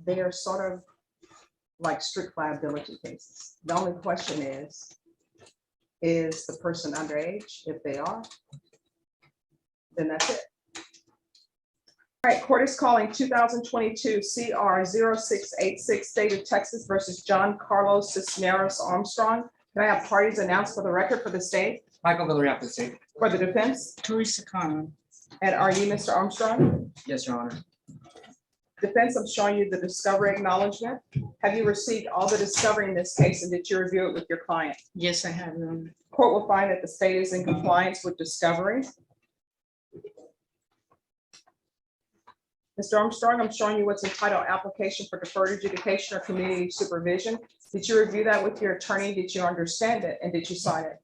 They are sort of like strict liability cases. The only question is the person underage? If they are, then that's it. All right, court is calling 2022 CR 0686, State of Texas versus John Carlos Cisneros Armstrong. Can I have parties announced for the record for the state? Michael Villeray for the state. For the defense? Teresa Connor. And are you Mr. Armstrong? Yes, Your Honor. Defense, I'm showing you the discovery acknowledgement. Have you received all the discovery in this case, and did you review it with your client? Yes, I have them. Court will find that the state is in compliance with discovery. Mr. Armstrong, I'm showing you what's entitled application for deferred adjudication or community supervision. Did you review that with your attorney? Did you understand it? And did you sign it?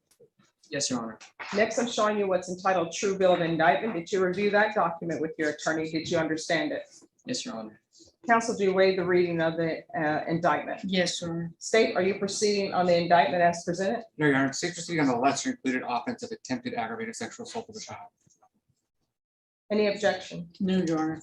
Yes, Your Honor. Next, I'm showing you what's entitled true bill of indictment. Did you review that document with your attorney? Did you understand it? Yes, Your Honor. Counsel, do you waive the reading of the indictment? Yes, sir. State, are you proceeding on the indictment as presented? No, Your Honor. State proceeding on the lesser included offense of attempted aggravated sexual assault of a child. Any objection? No, Your Honor.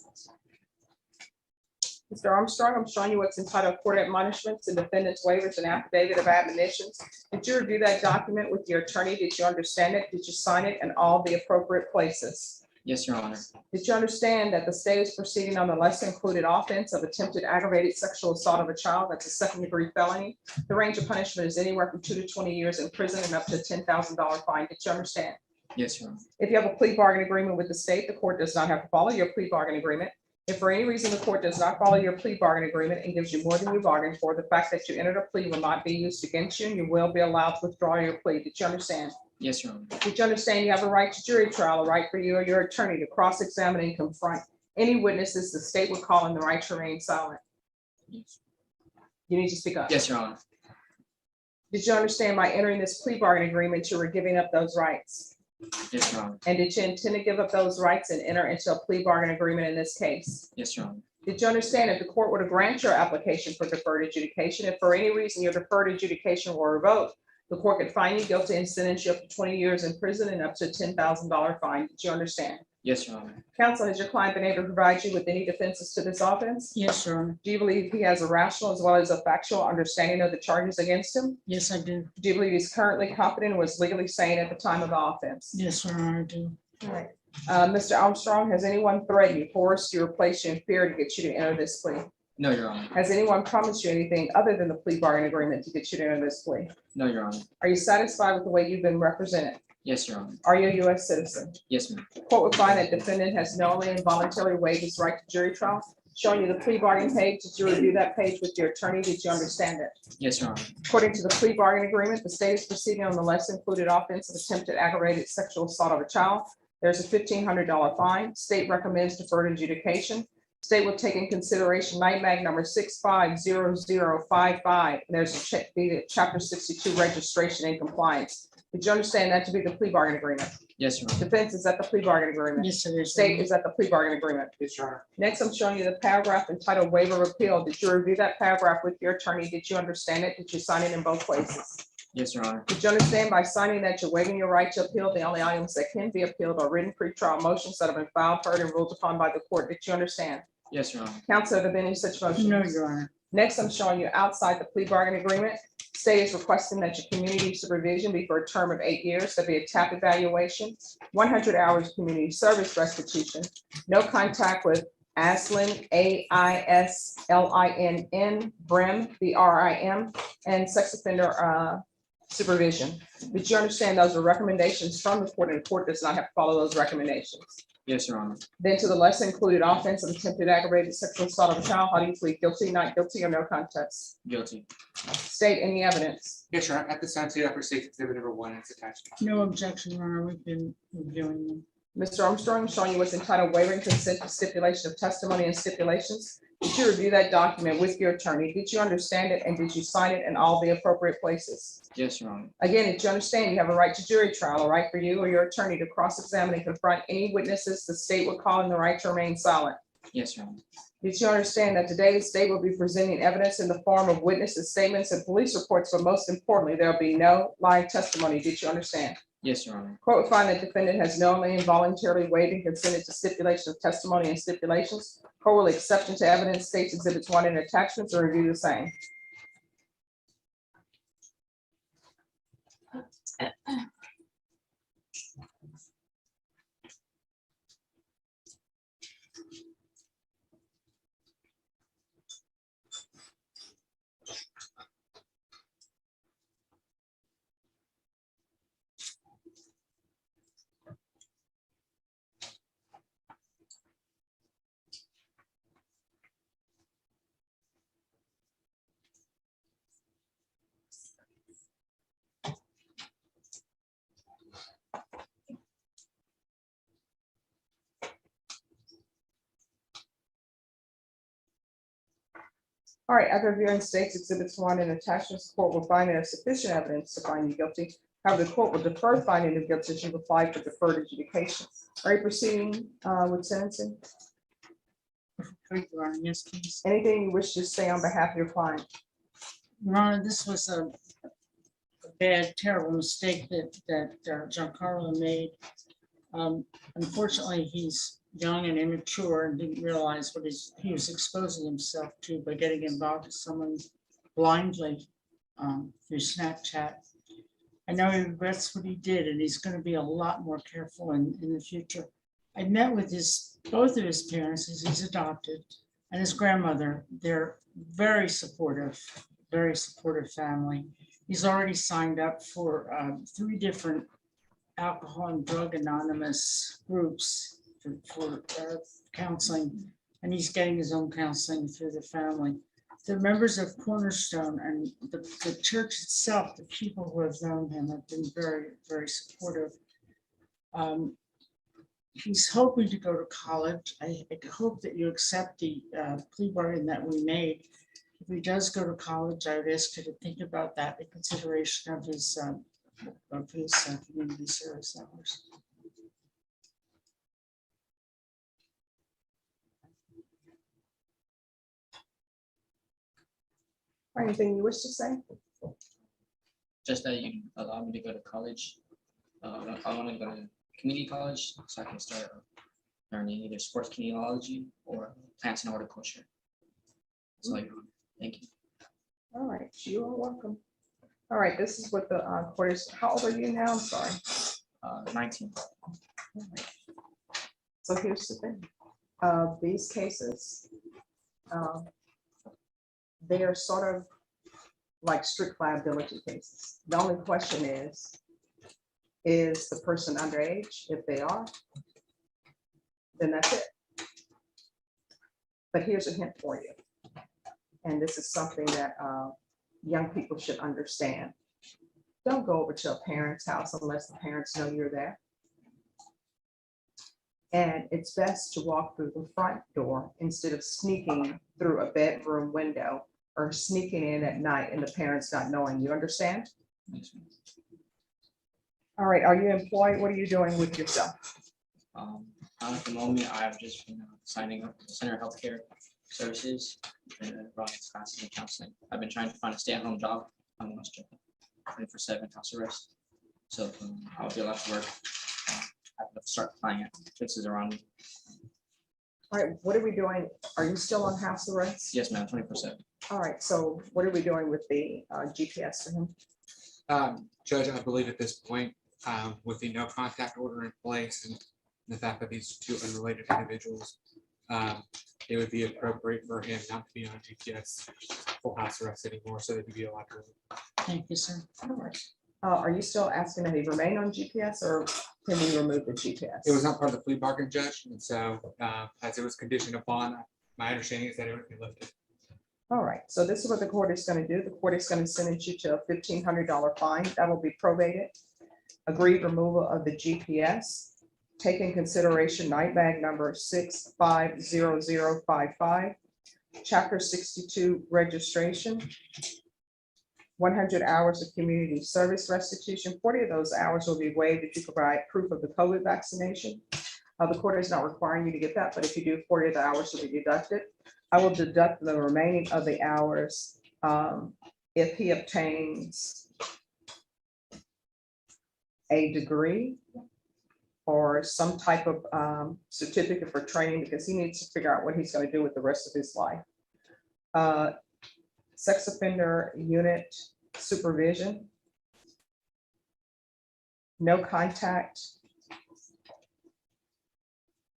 Mr. Armstrong, I'm showing you what's entitled court admonishments and defendant's waivers and affidavit of admonitions. Did you review that document with your attorney? Did you understand it? Did you sign it in all the appropriate places? Yes, Your Honor. Did you understand that the state is proceeding on the lesser included offense of attempted aggravated sexual assault of a child? That's a second-degree felony. The range of punishment is anywhere from 2 to 20 years in prison and up to a $10,000 fine. Did you understand? Yes, Your Honor. If you have a plea bargain agreement with the state, the court does not have to follow your plea bargain agreement. If for any reason the court does not follow your plea bargain agreement and gives you more than you bargained for, the fact that you entered a plea will not be used against you, and you will be allowed to withdraw your plea. Did you understand? Yes, Your Honor. Did you understand you have a right to jury trial, a right for you or your attorney to cross-examine and confront any witnesses the state would call in the right to remain silent? Yes. You need to speak up. Yes, Your Honor. Did you understand by entering this plea bargain agreement, you were giving up those rights? Yes, Your Honor. And did you intend to give up those rights and enter into a plea bargain agreement in this case? Yes, Your Honor. Did you understand if the court were to grant your application for deferred adjudication, if for any reason your deferred adjudication were revoked, the court could find you guilty and sentence you up to 20 years in prison and up to a $10,000 fine? Did you understand? Yes, Your Honor. Counsel, has your client been able to provide you with any defenses to this offense? Yes, sir. Do you believe he has a rational as well as a factual understanding of the charges against him? Yes, I do. Do you believe he's currently competent and was legally sane at the time of the offense? Yes, sir, I do. All right. Mr. Armstrong, has anyone threatened you, forced you, or placed you in fear to get you to enter this plea? No, Your Honor. Has anyone promised you anything other than the plea bargain agreement to get you to enter this plea? No, Your Honor. Are you satisfied with the way you've been represented? Yes, Your Honor. Are you a U.S. citizen? Yes, ma'am. The court would find that defendant has knowingly and voluntarily waived his right to jury trial. Showing you the plea bargain page, did you review that page with your attorney? Did you understand it? Yes, Your Honor. According to the plea bargain agreement, the state is proceeding on the less included offense of attempted aggravated sexual assault of a child. There's a $1,500 fine. State recommends deferred adjudication. State will take in consideration NIMAG number 650055. And there's a chapter 62 registration and compliance. Did you understand that to be the plea bargain agreement? Yes, Your Honor. Defense is at the plea bargain agreement. Yes, sir. State is at the plea bargain agreement. Yes, Your Honor. Next, I'm showing you the paragraph entitled waiver of appeal. Did you review that paragraph with your attorney? Did you understand it? Did you sign it in both places? Yes, Your Honor. Did you understand by signing that you're waiving your right to appeal? The only items that can be appealed are written pretrial motions that have been filed, heard, and ruled upon by the court. Did you understand? Yes, Your Honor. Counsel, have there been any such motions? No, Your Honor. Next, I'm showing you outside the plea bargain agreement. State is requesting that your community supervision be for a term of 8 years. There'll be a TAP evaluation, 100 hours of community service restitution, no contact with ASLIN, AISLINN, BRIM, BRIM, and sex offender supervision. Did you understand those are recommendations from the court, and the court does not have to follow those recommendations? Yes, Your Honor. Then to the lesser included offense of attempted aggravated sexual assault of a child, how do you plead? Guilty, not guilty, or no contest? Guilty. State any evidence. Yes, Your Honor. At this time, state upper state exhibit number 1 is attached. No objection, Your Honor. We've been reviewing them. Mr. Armstrong, showing you what's entitled waiving consent to stipulation of testimony and stipulations. Did you review that document with your attorney? Did you understand it, and did you sign it in all the appropriate places? Yes, Your Honor. Again, did you understand you have a right to jury trial, a right for you or your attorney to cross-examine and confront any witnesses the state would call in the right to remain silent? Yes, Your Honor. Did you understand that today the state will be presenting evidence in the form of witnesses' statements and police reports, but most importantly, there'll be no live testimony? Did you understand? Yes, Your Honor. Court will find that defendant has knowingly and voluntarily waived and consented to stipulation of testimony and stipulations. Court will accept into evidence states exhibits 1 and attachments or review the same. All right, after reviewing states exhibits 1 and attachments, the court will find there is sufficient evidence to find you guilty. However, the court will defer finding of guilt if you apply for deferred adjudication. Are you proceeding with sentencing? Your Honor, yes, please. Anything you wish to say on behalf of your client? Your Honor, this was a bad, terrible mistake that Giancarlo made. Unfortunately, he's young and immature and didn't realize what he was exposing himself to by getting involved with someone blindly through Snapchat. I know he regrets what he did, and he's going to be a lot more careful in the future. I met with both of his parents, as he's adopted, and his grandmother. They're very supportive family. He's already signed up for 3 different alcohol and drug anonymous groups for counseling, and he's getting his own counseling through the family. The members of Cornerstone and the church itself, the people who have known him, have been very, very supportive. He's hoping to go to college. I hope that you accept the plea bargain that we made. If he does go to college, I would ask you to think about that in consideration of his community service hours. Anything you wish to say? Just that you allow me to go to college. I want to go to community college so I can start learning either sports kinesiology or plants and horticulture. So thank you. All right, you are welcome. All right, this is what the court is. How old are you now? I'm sorry. 19. All right. So here's the thing. These cases, they are sort of like strict liability cases. The only question is the person underage? If they are, then that's it. But here's a hint for you. And this is something that young people should understand. Don't go over to a parent's house unless the parents know you're there. And it's best to walk through the front door instead of sneaking through a bedroom window or sneaking in at night and the parents not knowing. You understand? Yes, ma'am. All right, are you employed? What are you doing with yourself? At the moment, I've just been signing up for the Center of Healthcare Services and running classes and counseling. I've been trying to find a stay-at-home job. I'm on 24/7 house arrest, so I'll be allowed to work. I have to start applying at places around me. All right, what are we doing? Are you still on house arrest? Yes, ma'am. 24/7. All right, so what are we doing with the GPS for him? Judge, I believe at this point, with the no contact order in place and the fact that these 2 unrelated individuals, it would be appropriate for him not to be on GPS full house arrest anymore, so that he'd be allowed to. Thank you, sir. All right. Are you still asking that he remain on GPS or can we remove the GPS? It was not part of the plea bargain, Judge, and so as it was conditioned upon, my understanding is that it would be lifted. All right, so this is what the court is going to do. The court is going to sentence you to a $1,500 fine that will be probated. Agreed removal of the GPS. Take in consideration night bag number 650055. Chapter 62 registration. 100 hours of community service restitution. 40 of those hours will be waived if you provide proof of the COVID vaccination. The court is not requiring you to get that, but if you do, 40 of the hours will be deducted. I will deduct the remaining of the hours if he obtains a degree or some type of certificate for training, because he needs to figure out what he's going to do with the rest of his life. Sex offender unit supervision. No contact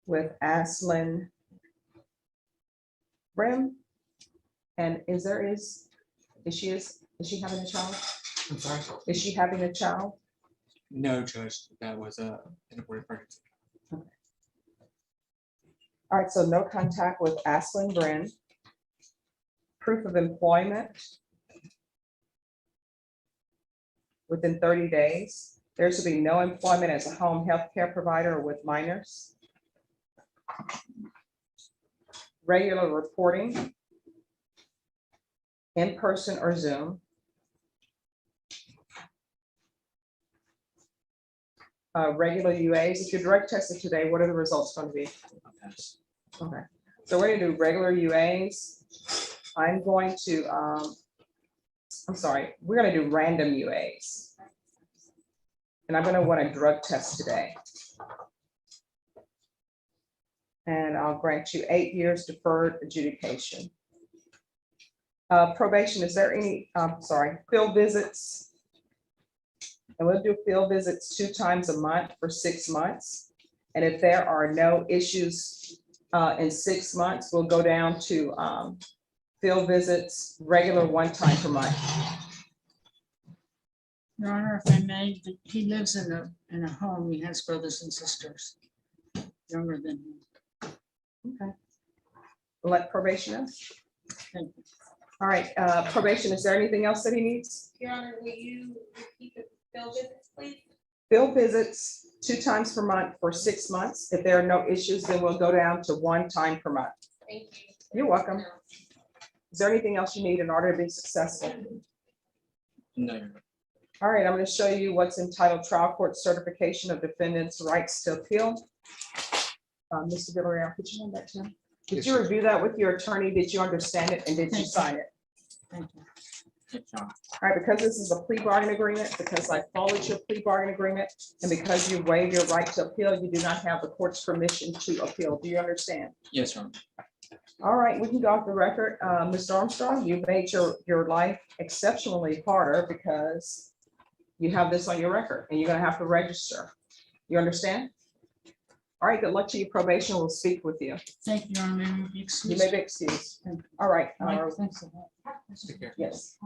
with Aslin Brim. And is she having a child? I'm sorry. Is she having a child? No, Judge, that was an aborted pregnancy. All right, so no contact with Aslin Brim. Proof of employment within 30 days. There should be no employment as a home health care provider with minors. Regular reporting, in person or Zoom. Regular UAs. If you're drug tested today, what are the results going to be? I'll pass. Okay, so we're gonna do regular UAs. I'm going to, I'm sorry, we're gonna do random UAs. And I'm gonna want a drug test today. And I'll grant you 8 years deferred adjudication. Probation, is there any, field visits? And we'll do field visits 2 times a month for 6 months. And if there are no issues in 6 months, we'll go down to field visits, regular 1 time per month. Your Honor, if I may, he lives in a home. He has brothers and sisters younger than him. Okay. Let probation know. Thank you. All right, probation, is there anything else that he needs? Your Honor, will you repeat the field visits, please? Field visits 2 times per month for 6 months. If there are no issues, then we'll go down to 1 time per month. Thank you. You're welcome. Is there anything else you need in order to be successful? No, Your Honor. All right, I'm going to show you what's entitled Trial Court Certification of Defendant's Rights to Appeal. Mr. Villarreal, could you hand that to him? Did Yes, you sir. review that with your attorney? Did you understand it? And did you Thank you. sign it? Thank you. Yes, Your Honor. All right, because this is a plea bargain agreement, because I followed your plea bargain agreement, and because you waived your right to appeal, you do not have the court's permission to appeal. Do you understand? Yes, Your Honor. All right, we can go off the record. Mr. Armstrong, you made your life exceptionally harder because you have this on your record and you're gonna have to register. You understand? All right, good luck to you. Probation will speak with you. Thank you, Your Honor. May we be You excused? may be excused. All right. Mike, thanks a lot. Take care. Yes.